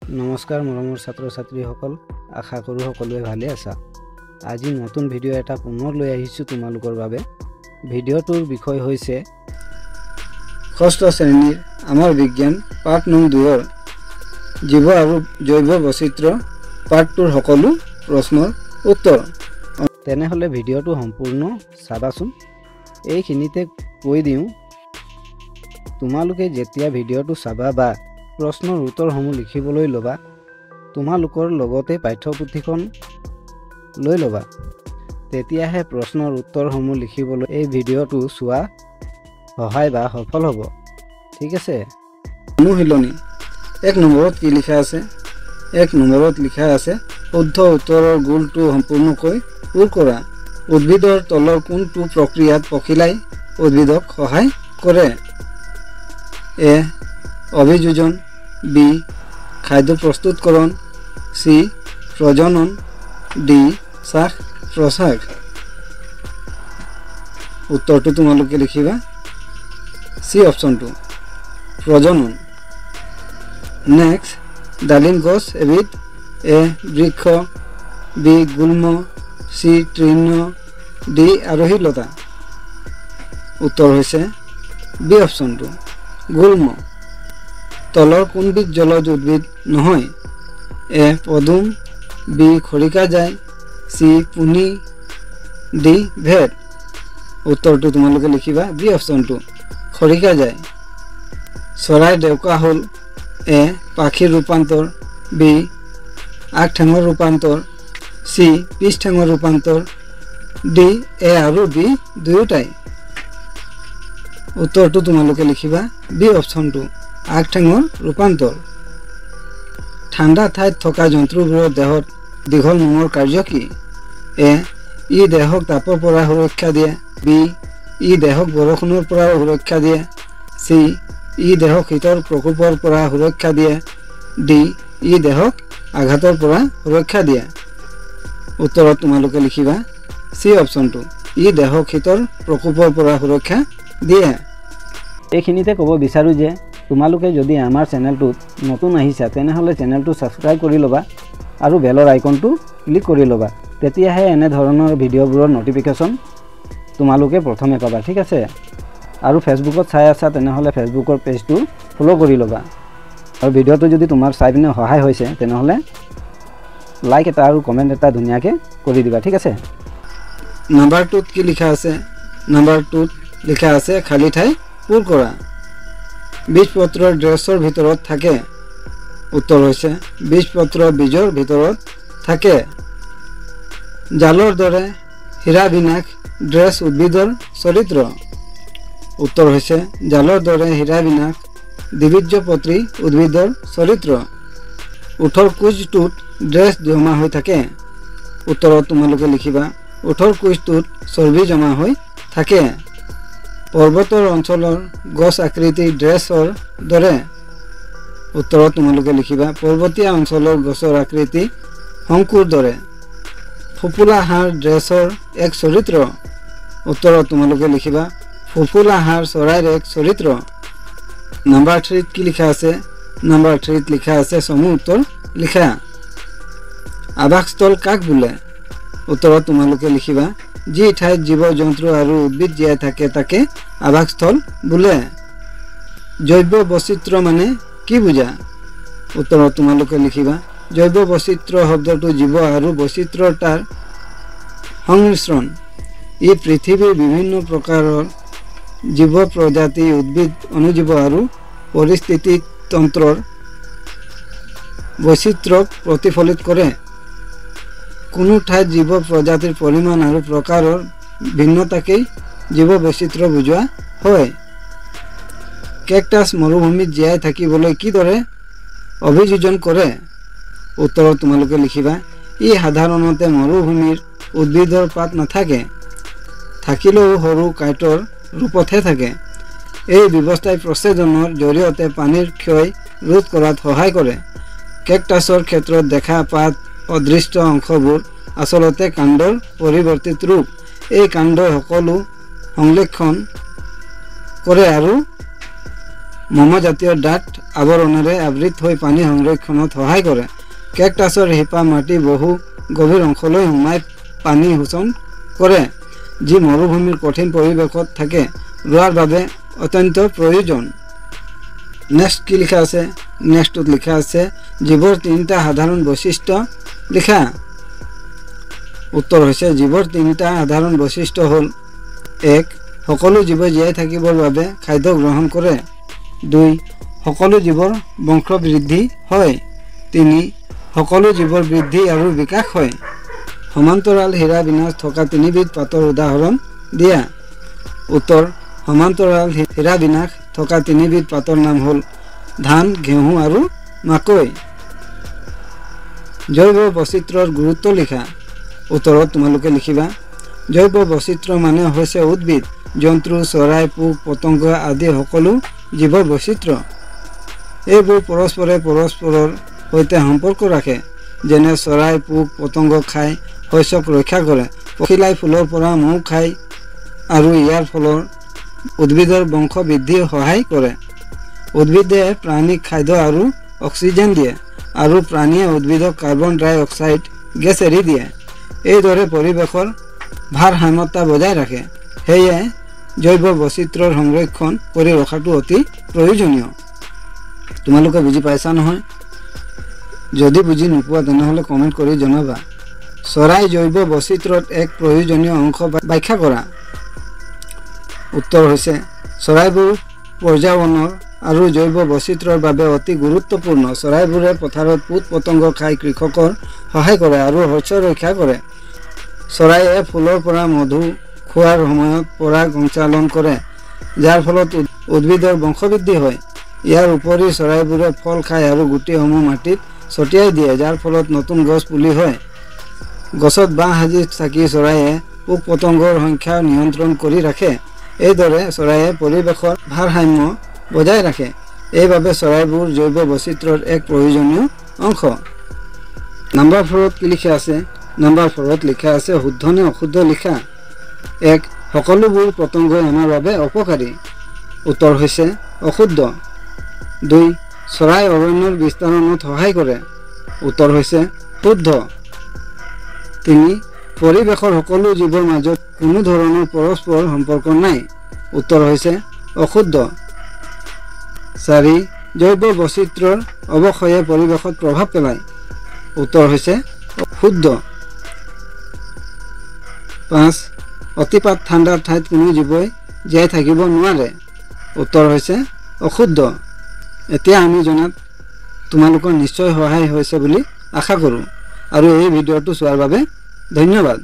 নমস্কাৰ মৰমৰ ছাত্ৰ ছাত্ৰীসকল, আশা কৰোঁ সকলোৱে ভালে আছা। আজি নতুন ভিডিঅ' এটা পুনৰ লৈ আহিছোঁ তোমালোকৰ বাবে। ভিডিঅ'টোৰ বিষয় হৈছে ষষ্ঠ শ্ৰেণীৰ আমাৰ বিজ্ঞান পাঠ নং 2 জীৱ আৰু জৈৱ বৈচিত্ৰ্য পাঠটোৰ সকলো প্ৰশ্নৰ উত্তৰ। তেনেহ'লে ভিডিঅ'টো সম্পূৰ্ণ চাবাচোন। এইখিনিতে কৈ দিওঁ, তোমালোকে যেতিয়া ভিডিঅ'টো চাবা বা প্ৰশ্নৰ উত্তৰসমূহ লিখিবলৈ ল'বা, তোমালোকৰ লগতে পাঠ্যপুথিখন লৈ ল'বা। তেতিয়াহে প্ৰশ্নৰ উত্তৰসমূহ লিখিবলৈ এই ভিডিঅ'টো চোৱা সহায় বা সফল হ'ব। ঠিক আছে। অনুশীলনী 1 নম্বৰত কি লিখা আছে? 1 নম্বৰত লিখা আছে শুদ্ধ উত্তৰৰ গোলটো সম্পূৰ্ণকৈ পূৰ কৰা। উদ্ভিদৰ তলৰ কোনটো প্ৰক্ৰিয়াত পখিলাই উদ্ভিদক সহায় কৰে? এ. অভিযোজন, বি. খাদ্য প্ৰস্তুতকৰণ, চি. প্ৰজনন, ডি. শ্বাস প্ৰশ্বাস। উত্তৰটো তোমালোকে লিখিবা চি অপশ্যনটো, প্ৰজনন। নেক্সট, ডালিম গছ এবিধ? এ. বৃক্ষ, বি. গুল্ম, চি. তৃণ, ডি. আৰোহী লতা। উত্তৰ হৈছে বি অপশ্যনটো, গুল্ম। তলৰ কোনবিধ জলজ উদ্ভিদ নহয়? এ. পদুম, বি. খৰিকাজাই, চি. পুনি, ডি. ভেট। উত্তৰটো তোমালোকে লিখিবা বি অপশ্যনটো, খৰিকাজাই। চৰাই ডেউকা হ'ল? এ. পাখিৰ ৰূপান্তৰ, বি. আগঠেঙৰ ৰূপান্তৰ, চি. পিছ ঠেঙৰ ৰূপান্তৰ, ডি. এ আৰু বি দুয়োটাই। উত্তৰটো তোমালোকে লিখিবা বি অপশ্যনটো, আগঠেঙৰ ৰূপান্তৰ। ঠাণ্ডা ঠাইত থকা জন্তুবোৰৰ দেহত দীঘল নোমৰ কাৰ্য কি? এ. ই দেহক তাপৰ পৰা সুৰক্ষা দিয়ে, বি. ই দেহক বৰষুণৰ পৰা সুৰক্ষা দিয়ে, চি. ই দেহক শীতৰ প্ৰকোপৰ পৰা সুৰক্ষা দিয়ে, ডি. ই দেহক আঘাতৰ পৰা সুৰক্ষা দিয়ে। উত্তৰত তোমালোকে লিখিবা চি অপশ্যনটো, ই দেহক শীতৰ প্ৰকোপৰ পৰা সুৰক্ষা দিয়ে। এইখিনিতে ক'ব বিচাৰোঁ যে তোমালোকে যদি আমাৰ চেনেলটোত নতুন আহিছা, তেনেহ'লে চেনেলটো ছাবস্ক্ৰাইব কৰি ল'বা আৰু বেলৰ আইকনটো ক্লিক কৰি ল'বা। তেতিয়াহে এনেধৰণৰ ভিডিঅ'বোৰৰ ন'টিফিকেশ্যন তোমালোকে প্ৰথমে পাবা। ঠিক আছে। আৰু ফেচবুকত চাই আছা, তেনেহ'লে ফেচবুকৰ পেজটো ফ'ল' কৰি ল'বা। আৰু ভিডিঅ'টো যদি তোমাৰ চাই পিনে সহায় হৈছে, তেনেহ'লে লাইক এটা আৰু কমেণ্ট এটা ধুনীয়াকৈ কৰি দিবা। ঠিক আছে। নাম্বাৰ 2ত কি লিখা আছে? নাম্বাৰ 2ত লিখা আছে খালী ঠাই পূৰ কৰা। বীজপত্ৰৰ ড্ৰেছৰ ভিতৰত থাকে? উত্তৰ হৈছে বীজপত্ৰ বীজৰ ভিতৰত থাকে। জালৰ দৰে হীৰাবিনাশ ড্ৰেছ উদ্ভিদৰ চৰিত্ৰ? উত্তৰ হৈছে জালৰ দৰে হীৰাবিনাশ দ্বিবীজপত্ৰী উদ্ভিদৰ চৰিত্ৰ। ওঠৰ কোষটোত ড্ৰেছ জমা হৈ থাকে? উত্তৰত তোমালোকে লিখিবা ওঠৰ কোষটোত চৰ্বি জমা হৈ থাকে। পৰ্বতৰ অঞ্চলৰ গছ আকৃতি ড্ৰেছৰ দৰে? উত্তৰত তোমালোকে লিখিবা পৰ্বতীয়া অঞ্চলৰ গছৰ আকৃতি শংকুৰ দৰে। ফোঁফোলা হাড় ড্ৰেছৰ এক চৰিত্ৰ? উত্তৰত তোমালোকে লিখিবা ফোঁফোলা হাড় চৰাইৰ এক চৰিত্ৰ। নাম্বাৰ 3ত কি লিখা আছে? নাম্বাৰ 3ত লিখা আছে চমু উত্তৰ লিখা। আৱাসস্থল কাক বোলে? উত্তৰত তোমালোকে লিখিবা যি ঠাইত জীৱ জন্তু আৰু উদ্ভিদ জীয়াই থাকে তাকে আৱাসস্থল বোলে। জৈৱ বৈচিত্ৰ্য মানে কি বুজা? উত্তৰত তোমালোকে লিখিবা জৈৱ বৈচিত্ৰ্য শব্দটো জীৱ আৰু বৈচিত্ৰ্যতাৰ সংমিশ্ৰণ। ই পৃথিৱীৰ বিভিন্ন প্ৰকাৰৰ জীৱ প্ৰজাতি, উদ্ভিদ, অণুজীৱ আৰু পৰিস্থিতি তন্ত্ৰৰ বৈচিত্ৰ্যক প্ৰতিফলিত কৰে। কোনো ঠাইত জীৱ প্ৰজাতিৰ পৰিমাণ আৰু প্ৰকাৰৰ ভিন্নতাকেই জীৱ বৈচিত্ৰ্য বুজোৱা হয়। কেকটাছ মৰুভূমিত জীয়াই থাকিবলৈ কিদৰে অভিযোজন কৰে? উত্তৰত তোমালোকে লিখিবা ই সাধাৰণতে মৰুভূমিৰ উদ্ভিদৰ পাত নাথাকে, থাকিলেও সৰু কাঁইটৰ ৰূপতহে থাকে। এই ব্যৱস্থাই প্ৰচেদনৰ জৰিয়তে পানীৰ ক্ষয় ৰোধ কৰাত সহায় কৰে। কেকটাছৰ ক্ষেত্ৰত দেখা পাত অদৃষ্ট অংশবোৰ আচলতে কাণ্ডৰ পৰিৱৰ্তিত ৰূপ। এই কাণ্ডই সকলো সংৰক্ষণ কৰে আৰু মমজাতীয় ডাঠ আৱৰণেৰে আবৃত হৈ পানী সংৰক্ষণত সহায় কৰে। কেকটাছৰ শিপা মাটি বহু গভীৰ অংশলৈ সোমাই পানী শোষণ কৰে, যি মৰুভূমিৰ কঠিন পৰিৱেশত থাকে ৰোৱাৰ বাবে অত্যন্ত প্ৰয়োজন। নেক্সট কি লিখা আছে? নেক্সটত লিখা আছে জীৱৰ তিনিটা সাধাৰণ বৈশিষ্ট্য লিখা। উত্তৰ হৈছে জীৱৰ তিনিটা সাধাৰণ বৈশিষ্ট্য হ'ল: 1. সকলো জীৱই জীয়াই থাকিবৰ বাবে খাদ্য গ্ৰহণ কৰে। 2. সকলো জীৱৰ বংশ বৃদ্ধি হয়। 3. সকলো জীৱৰ বৃদ্ধি আৰু বিকাশ হয়। সমান্তৰাল হীৰা বিন্যাস থকা তিনিবিধ পাতৰ উদাহৰণ দিয়া। উত্তৰ: সমান্তৰাল হীৰা বিন্যাস থকা তিনিবিধ পাতৰ নাম হ'ল ধান, ঘেঁহু আৰু মাকৈ। জৈৱ বৈচিত্ৰ্যৰ গুৰুত্ব লিখা। উত্তৰত তোমালোকে লিখিবা জৈৱ বৈচিত্ৰ্য মানে হৈছে উদ্ভিদ, জন্তু, চৰাই, পোক পতংগ আদি সকলো জীৱৰ বৈচিত্ৰ্য। এইবোৰ পৰস্পৰৰ সৈতে সম্পৰ্ক ৰাখে, যেনে চৰাই পোক পতংগ খাই শস্যক ৰক্ষা কৰে, পখিলাই ফুলৰ পৰা মৌ খায় আৰু ইয়াৰ ফলত উদ্ভিদৰ বংশ বৃদ্ধি সহায় কৰে। উদ্ভিদে প্ৰাণীক খাদ্য আৰু অক্সিজেন দিয়ে আৰু প্ৰাণীয়ে উদ্ভিদক কাৰ্বন ডাই অক্সাইড গেছ এৰি দিয়ে। এইদৰে পৰিৱেশৰ ভাৰসাম্যতা বজাই ৰাখে। সেয়ে জৈৱ বৈচিত্ৰ্যৰ সংৰক্ষণ কৰি ৰখাটো অতি প্ৰয়োজনীয়। তোমালোকে বুজি পাইছা নহয়? যদি বুজি নোপোৱা তেনেহ'লে কমেণ্ট কৰি জনাবা। চৰাই জৈৱ বৈচিত্ৰ্যত এক প্ৰয়োজনীয় অংশ ব্যাখ্যা কৰা। উত্তৰ হৈছে চৰাইবোৰ পৰ্যাবৰণৰ আৰু জৈৱ বৈচিত্ৰ্যৰ বাবে অতি গুৰুত্বপূৰ্ণ। চৰাইবোৰে পথাৰত পোক পতংগ খাই কৃষকৰ সহায় কৰে আৰু শস্য ৰক্ষা কৰে। চৰাইয়ে ফুলৰ পৰা মধু খোৱাৰ সময়ত পৰাগ সঞ্চালন কৰে, যাৰ ফলত উদ্ভিদৰ বংশবৃদ্ধি হয়। ইয়াৰ উপৰি চৰাইবোৰে ফল খায় আৰু গুটিসমূহ মাটিত ছটিয়াই দিয়ে, যাৰ ফলত নতুন গছ পুলি হয়। গছত বাঁহ সাজি থাকি চৰাইয়ে পোক পতংগৰ সংখ্যা নিয়ন্ত্ৰণ কৰি ৰাখে। এইদৰে চৰাইয়ে পৰিৱেশৰ ভাৰসাম্য বজাই ৰাখে। এইবাবে চৰাইবোৰ জৈৱ বৈচিত্ৰ্যৰ এক প্ৰয়োজনীয় অংশ। নাম্বাৰ 4ত কি লিখা আছে? নাম্বাৰ 4ত লিখা আছে শুদ্ধ নে অশুদ্ধ লিখা। 1. সকলোবোৰ পতংগই আমাৰ বাবে অপকাৰী। উত্তৰ হৈছে অশুদ্ধ। 2. চৰাই অৰণ্যৰ বিস্তাৰণত সহায় কৰে। উত্তৰ হৈছে শুদ্ধ। 3. পৰিৱেশৰ সকলো জীৱৰ মাজত কোনো ধৰণৰ পৰস্পৰ সম্পৰ্ক নাই। উত্তৰ হৈছে অশুদ্ধ। 4. জৈৱ বৈচিত্ৰ্যৰ অৱক্ষয়ে পৰিৱেশত প্ৰভাৱ পেলায়। উত্তৰ হৈছে শুদ্ধ। 5. অতিপাত ঠাণ্ডাৰ ঠাইত কোনো জীৱই জীয়াই থাকিব নোৱাৰে। উত্তৰ হৈছে অশুদ্ধ। এতিয়া আমি জনাত তোমালোকৰ নিশ্চয় সহায় হৈছে বুলি আশা কৰোঁ আৰু এই ভিডিঅ'টো চোৱাৰ বাবে ধন্যবাদ।